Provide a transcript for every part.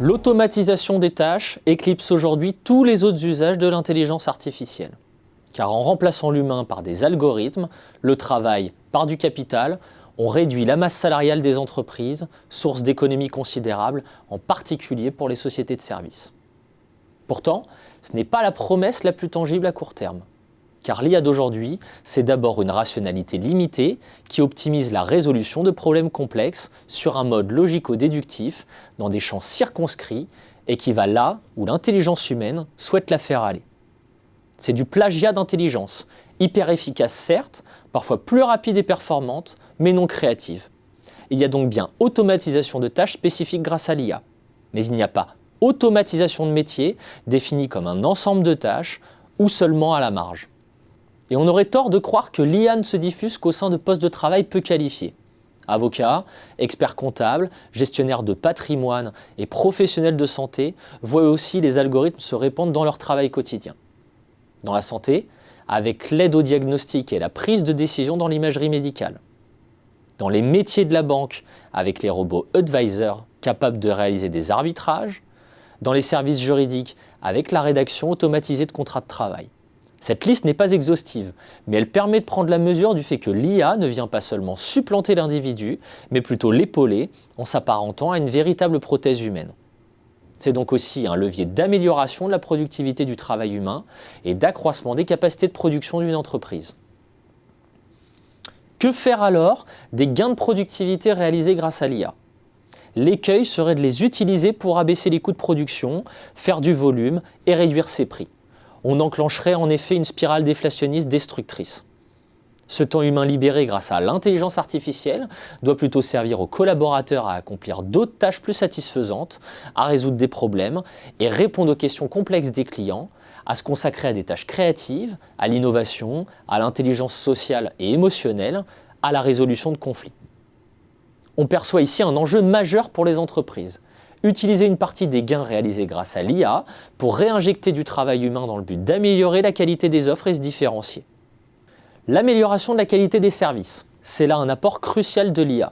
L'automatisation des tâches éclipse aujourd'hui tous les autres usages de l'intelligence artificielle. Car en remplaçant l'humain par des algorithmes, le travail par du capital, on réduit la masse salariale des entreprises, source d'économies considérables, en particulier pour les sociétés de services. Pourtant, ce n'est pas la promesse la plus tangible à court terme. Car l'IA d'aujourd'hui, c'est d'abord une rationalité limitée qui optimise la résolution de problèmes complexes sur un mode logico-déductif dans des champs circonscrits et qui va là où l'intelligence humaine souhaite la faire aller. C'est du plagiat d'intelligence, hyper efficace certes, parfois plus rapide et performante, mais non créative. Il y a donc bien automatisation de tâches spécifiques grâce à l'IA. Mais il n'y a pas automatisation de métier définie comme un ensemble de tâches ou seulement à la marge. Et on aurait tort de croire que l'IA ne se diffuse qu'au sein de postes de travail peu qualifiés. Avocats, experts comptables, gestionnaires de patrimoine et professionnels de santé voient aussi les algorithmes se répandre dans leur travail quotidien. Dans la santé, avec l'aide au diagnostic et la prise de décision dans l'imagerie médicale. Dans les métiers de la banque, avec les robots advisors capables de réaliser des arbitrages. Dans les services juridiques, avec la rédaction automatisée de contrats de travail. Cette liste n'est pas exhaustive, mais elle permet de prendre la mesure du fait que l'IA ne vient pas seulement supplanter l'individu, mais plutôt l'épauler en s'apparentant à une véritable prothèse humaine. C'est donc aussi un levier d'amélioration de la productivité du travail humain et d'accroissement des capacités de production d'une entreprise. Que faire alors des gains de productivité réalisés grâce à l'IA ? L'écueil serait de les utiliser pour abaisser les coûts de production, faire du volume et réduire ses prix. On enclencherait en effet une spirale déflationniste destructrice. Ce temps humain libéré grâce à l'intelligence artificielle doit plutôt servir aux collaborateurs à accomplir d'autres tâches plus satisfaisantes, à résoudre des problèmes et répondre aux questions complexes des clients, à se consacrer à des tâches créatives, à l'innovation, à l'intelligence sociale et émotionnelle, à la résolution de conflits. On perçoit ici un enjeu majeur pour les entreprises. Utiliser une partie des gains réalisés grâce à l'IA pour réinjecter du travail humain dans le but d'améliorer la qualité des offres et se différencier. L'amélioration de la qualité des services, c'est là un apport crucial de l'IA.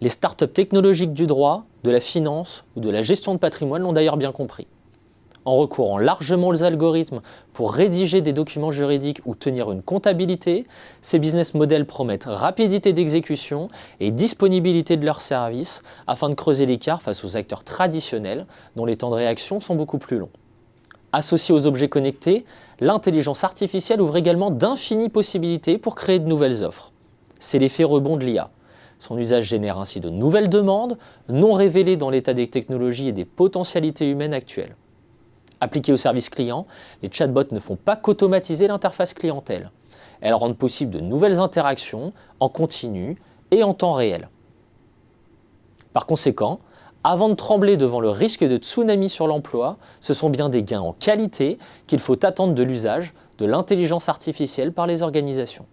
Les startups technologiques du droit, de la finance ou de la gestion de patrimoine l'ont d'ailleurs bien compris. En recourant largement aux algorithmes pour rédiger des documents juridiques ou tenir une comptabilité, ces business models promettent rapidité d'exécution et disponibilité de leurs services afin de creuser l'écart face aux acteurs traditionnels dont les temps de réaction sont beaucoup plus longs. Associée aux objets connectés, l'intelligence artificielle ouvre également d'infinies possibilités pour créer de nouvelles offres. C'est l'effet rebond de l'IA. Son usage génère ainsi de nouvelles demandes, non révélées dans l'état des technologies et des potentialités humaines actuelles. Appliquées au service client, les chatbots ne font pas qu'automatiser l'interface clientèle. Elles rendent possible de nouvelles interactions en continu et en temps réel. Par conséquent, avant de trembler devant le risque de tsunami sur l'emploi, ce sont bien des gains en qualité qu'il faut attendre de l'usage de l'intelligence artificielle par les organisations.